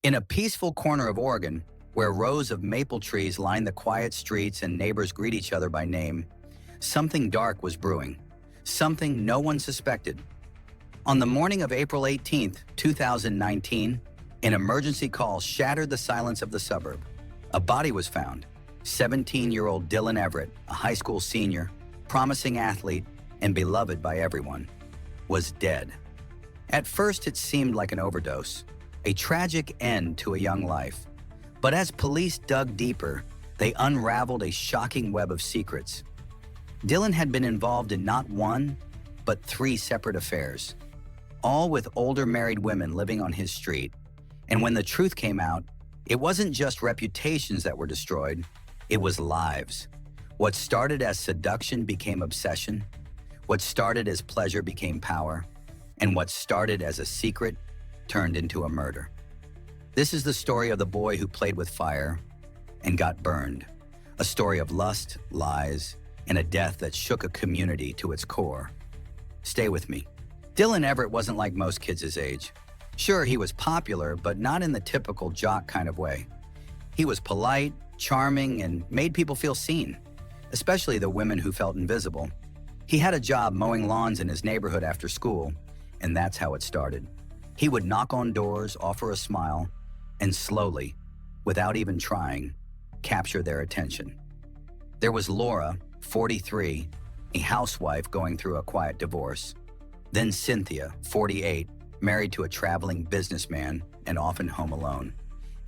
In a peaceful corner of Oregon, where rows of maple trees line the quiet streets and neighbors greet each other by name, something dark was brewing, something no one suspected. On the morning of April 18, 2019, an emergency call shattered the silence of the suburb. A body was found. 17-year-old Dylan Everett, a high school senior, promising athlete, and beloved by everyone, was dead. At first, it seemed like an overdose, a tragic end to a young life. But as police dug deeper, they unraveled a shocking web of secrets. Dylan had been involved in not one, but 3 separate affairs, all with older married women living on his street. And when the truth came out, it wasn't just reputations that were destroyed, it was lives. What started as seduction became obsession. What started as pleasure became power. And what started as a secret turned into a murder. This is the story of the boy who played with fire and got burned. A story of lust, lies, and a death that shook a community to its core. Stay with me. Dylan Everett wasn't like most kids his age. Sure, he was popular, but not in the typical jock kind of way. He was polite, charming, and made people feel seen, especially the women who felt invisible. He had a job mowing lawns in his neighborhood after school, and that's how it started. He would knock on doors, offer a smile, and slowly, without even trying, capture their attention. There was Laura, 43, a housewife going through a quiet divorce. Then Cynthia, 48, married to a traveling businessman and often home alone.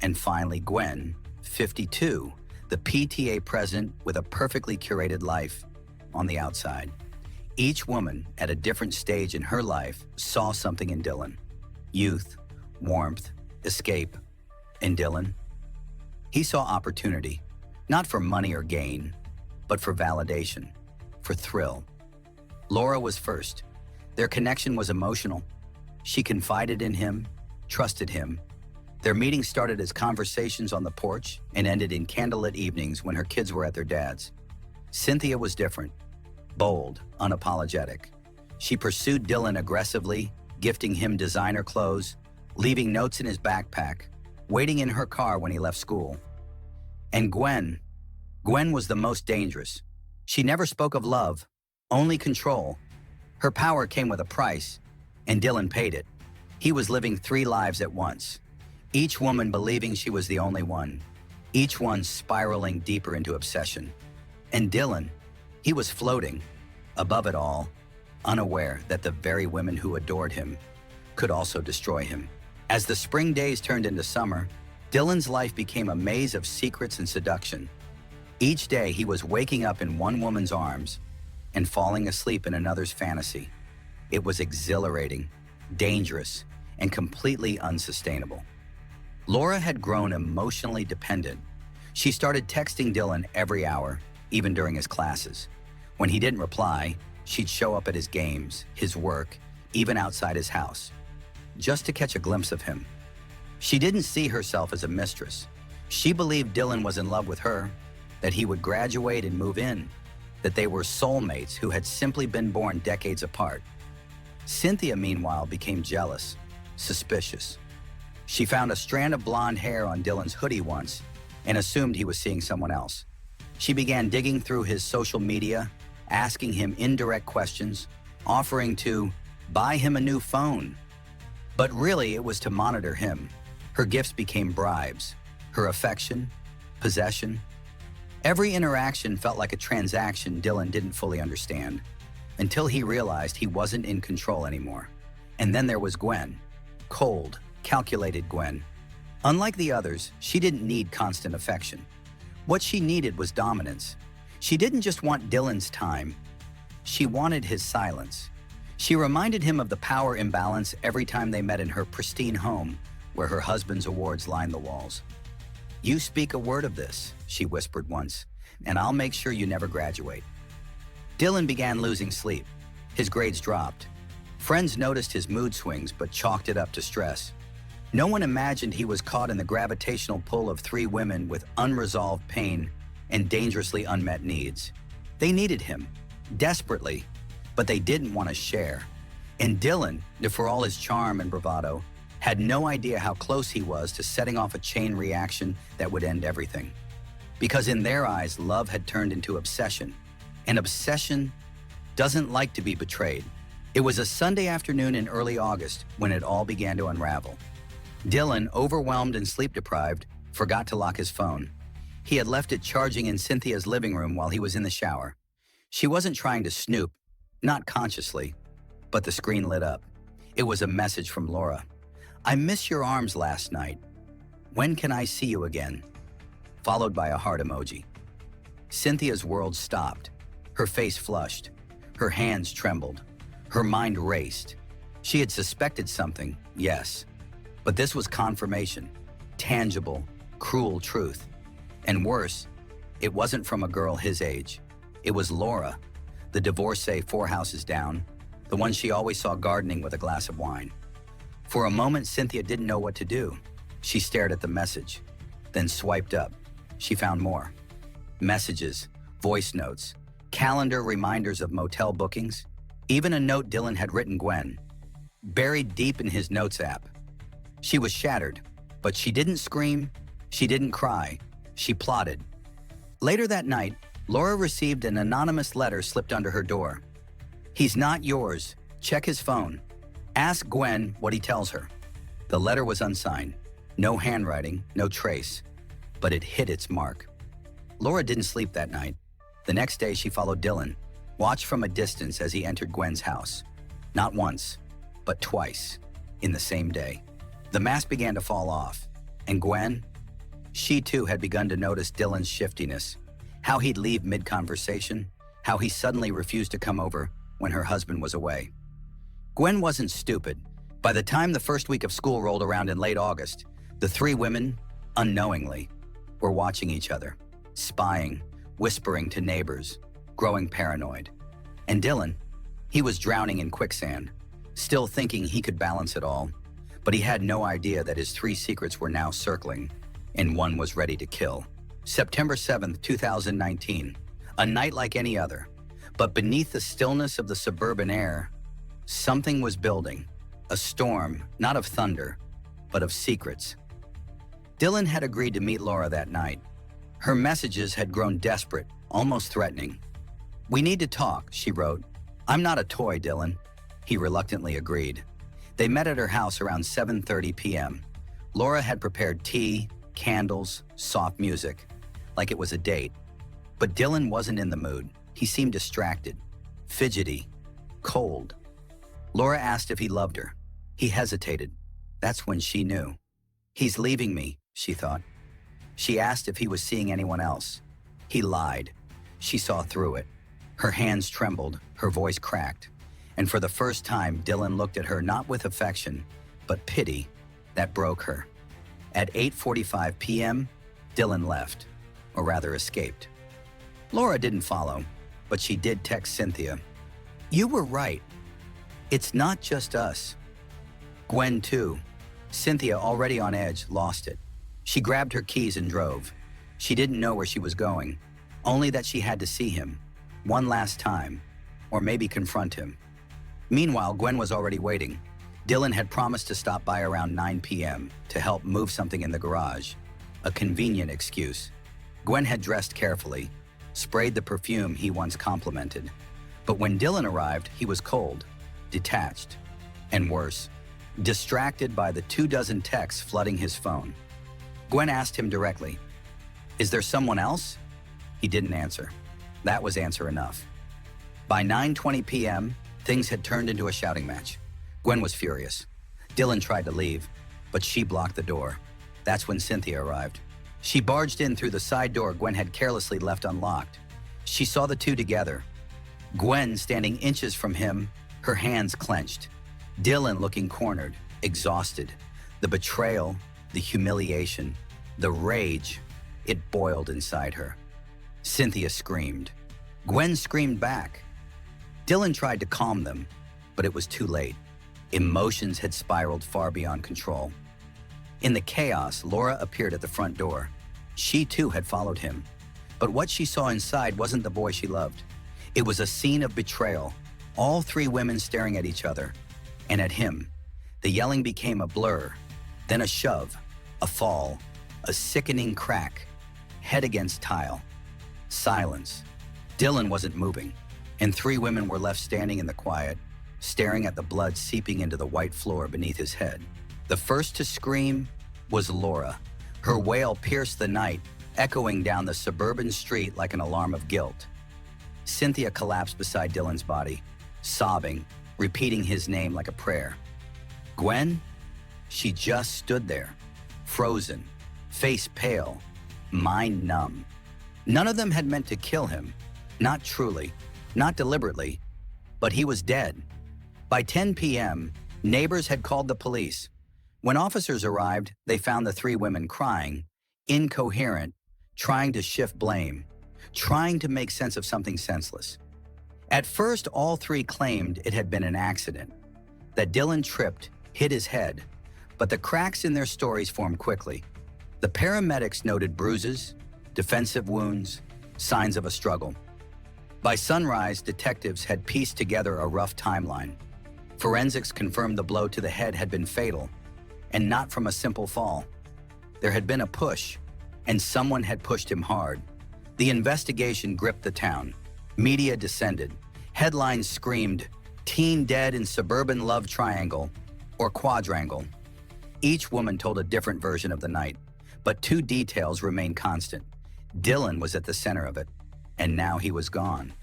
And finally Gwen, 52, the PTA president with a perfectly curated life on the outside. Each woman, at a different stage in her life, saw something in Dylan. Youth, warmth, escape. And Dylan? He saw opportunity, not for money or gain, but for validation, for thrill. Laura was first. Their connection was emotional. She confided in him, trusted him. Their meeting started as conversations on the porch and ended in candlelit evenings when her kids were at their dad's. Cynthia was different, bold, unapologetic. She pursued Dylan aggressively, gifting him designer clothes, leaving notes in his backpack, waiting in her car when he left school. And Gwen was the most dangerous. She never spoke of love, only control. Her power came with a price, and Dylan paid it. He was living 3 lives at once, each woman believing she was the only one, each one spiraling deeper into obsession. And Dylan, he was floating, above it all, unaware that the very women who adored him could also destroy him. As the spring days turned into summer, Dylan's life became a maze of secrets and seduction. Each day he was waking up in one woman's arms and falling asleep in another's fantasy. It was exhilarating, dangerous, and completely unsustainable. Laura had grown emotionally dependent. She started texting Dylan every hour, even during his classes. When he didn't reply, she'd show up at his games, his work, even outside his house, just to catch a glimpse of him. She didn't see herself as a mistress. She believed Dylan was in love with her, that he would graduate and move in, that they were soulmates who had simply been born decades apart. Cynthia, meanwhile, became jealous, suspicious. She found a strand of blonde hair on Dylan's hoodie once and assumed he was seeing someone else. She began digging through his social media, asking him indirect questions, offering to buy him a new phone. But really, it was to monitor him. Her gifts became bribes, her affection, possession. Every interaction felt like a transaction Dylan didn't fully understand, until he realized he wasn't in control anymore. And then there was Gwen, cold, calculated Gwen. Unlike the others, she didn't need constant affection. What she needed was dominance. She didn't just want Dylan's time, she wanted his silence. She reminded him of the power imbalance every time they met in her pristine home, where her husband's awards lined the walls. "You speak a word of this," she whispered once, "and I'll make sure you never graduate." Dylan began losing sleep. His grades dropped. Friends noticed his mood swings but chalked it up to stress. No one imagined he was caught in the gravitational pull of 3 women with unresolved pain and dangerously unmet needs. They needed him, desperately, but they didn't want to share. And Dylan, for all his charm and bravado, had no idea how close he was to setting off a chain reaction that would end everything. Because in their eyes, love had turned into obsession. And obsession doesn't like to be betrayed. It was a Sunday afternoon in early August when it all began to unravel. Dylan, overwhelmed and sleep-deprived, forgot to lock his phone. He had left it charging in Cynthia's living room while he was in the shower. She wasn't trying to snoop, not consciously, but the screen lit up. It was a message from Laura. "I miss your arms last night. When can I see you again?" Followed by a heart emoji. Cynthia's world stopped. Her face flushed. Her hands trembled. Her mind raced. She had suspected something, yes. But this was confirmation. Tangible, cruel truth. And worse, it wasn't from a girl his age. It was Laura, the divorcee 4 houses down, the one she always saw gardening with a glass of wine. For a moment, Cynthia didn't know what to do. She stared at the message, then swiped up. She found more. Messages, voice notes, calendar reminders of motel bookings, even a note Dylan had written Gwen, buried deep in his notes app. She was shattered, but she didn't scream, she didn't cry, she plotted. Later that night, Laura received an anonymous letter slipped under her door. "He's not yours. Check his phone. Ask Gwen what he tells her." The letter was unsigned. No handwriting, no trace. But it hit its mark. Laura didn't sleep that night. The next day, she followed Dylan, watched from a distance as he entered Gwen's house. Not once, but twice, in the same day. The mask began to fall off, and Gwen, she too had begun to notice Dylan's shiftiness, how he'd leave mid-conversation, how he suddenly refused to come over when her husband was away. Gwen wasn't stupid. By the time the first week of school rolled around in late August, the 3 women, unknowingly, were watching each other, spying, whispering to neighbors, growing paranoid. And Dylan, he was drowning in quicksand, still thinking he could balance it all, but he had no idea that his 3 secrets were now circling, and one was ready to kill. September 7th, 2019, a night like any other, but beneath the stillness of the suburban air, something was building, a storm, not of thunder, but of secrets. Dylan had agreed to meet Laura that night. Her messages had grown desperate, almost threatening. "We need to talk," she wrote. "I'm not a toy, Dylan." He reluctantly agreed. They met at her house around 7:30 p.m. Laura had prepared tea, candles, soft music, like it was a date. But Dylan wasn't in the mood. He seemed distracted, fidgety, cold. Laura asked if he loved her. He hesitated. That's when she knew. "He's leaving me," she thought. She asked if he was seeing anyone else. He lied. She saw through it. Her hands trembled, her voice cracked. And for the first time, Dylan looked at her not with affection, but pity that broke her. At 8:45 p.m., Dylan left, or rather escaped. Laura didn't follow, but she did text Cynthia. "You were right. It's not just us." Gwen, too. Cynthia, already on edge, lost it. She grabbed her keys and drove. She didn't know where she was going, only that she had to see him, one last time, or maybe confront him. Meanwhile, Gwen was already waiting. Dylan had promised to stop by around 9 p.m. to help move something in the garage. A convenient excuse. Gwen had dressed carefully, sprayed the perfume he once complimented. But when Dylan arrived, he was cold, detached, and worse, distracted by the 24 texts flooding his phone. Gwen asked him directly, "Is there someone else?" He didn't answer. That was answer enough. By 9:20 p.m., things had turned into a shouting match. Gwen was furious. Dylan tried to leave, but she blocked the door. That's when Cynthia arrived. She barged in through the side door Gwen had carelessly left unlocked. She saw the two together. Gwen standing inches from him, her hands clenched. Dylan looking cornered, exhausted. The betrayal, the humiliation, the rage, it boiled inside her. Cynthia screamed. Gwen screamed back. Dylan tried to calm them, but it was too late. Emotions had spiraled far beyond control. In the chaos, Laura appeared at the front door. She too had followed him. But what she saw inside wasn't the boy she loved. It was a scene of betrayal, all 3 women staring at each other, and at him. The yelling became a blur, then a shove, a fall, a sickening crack, head against tile. Silence. Dylan wasn't moving, and 3 women were left standing in the quiet, staring at the blood seeping into the white floor beneath his head. The first to scream was Laura. Her wail pierced the night, echoing down the suburban street like an alarm of guilt. Cynthia collapsed beside Dylan's body, sobbing, repeating his name like a prayer. Gwen? She just stood there, frozen, face pale, mind numb. None of them had meant to kill him, not truly, not deliberately, but he was dead. By 10 p.m., neighbors had called the police. When officers arrived, they found the 3 women crying, incoherent, trying to shift blame, trying to make sense of something senseless. At first, all 3 claimed it had been an accident, that Dylan tripped, hit his head, but the cracks in their stories formed quickly. The paramedics noted bruises, defensive wounds, signs of a struggle. By sunrise, detectives had pieced together a rough timeline. Forensics confirmed the blow to the head had been fatal, and not from a simple fall. There had been a push, and someone had pushed him hard. The investigation gripped the town. Media descended. Headlines screamed, "Teen dead in suburban love triangle," or quadrangle. Each woman told a different version of the night, but 2 details remained constant. Dylan was at the center of it, and now he was gone.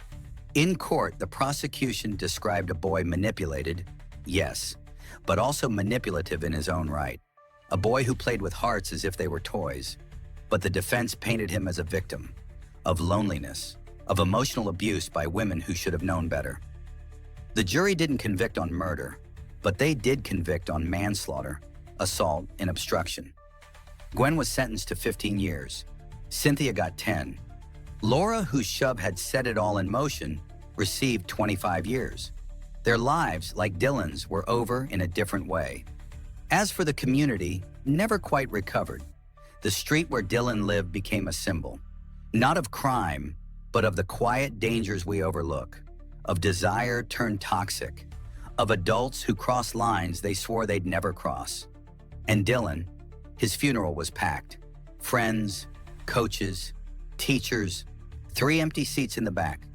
In court, the prosecution described a boy manipulated, yes, but also manipulative in his own right. A boy who played with hearts as if they were toys. But the defense painted him as a victim of loneliness, of emotional abuse by women who should have known better. The jury didn't convict on murder, but they did convict on manslaughter, assault, and obstruction. Gwen was sentenced to 15 years. Cynthia got 10. Laura, whose shove had set it all in motion, received 25 years. Their lives, like Dylan's, were over in a different way. As for the community, never quite recovered. The street where Dylan lived became a symbol, not of crime, but of the quiet dangers we overlook, of desire turned toxic, of adults who crossed lines they swore they'd never cross. And Dylan, his funeral was packed. Friends, coaches, teachers, 3 empty seats in the back,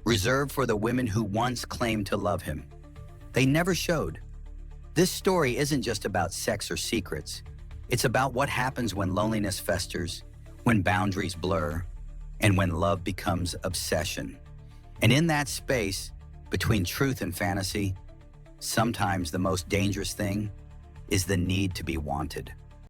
reserved for the women who once claimed to love him. They never showed. This story isn't just about sex or secrets. It's about what happens when loneliness festers, when boundaries blur, and when love becomes obsession. And in that space, between truth and fantasy, sometimes the most dangerous thing is the need to be wanted.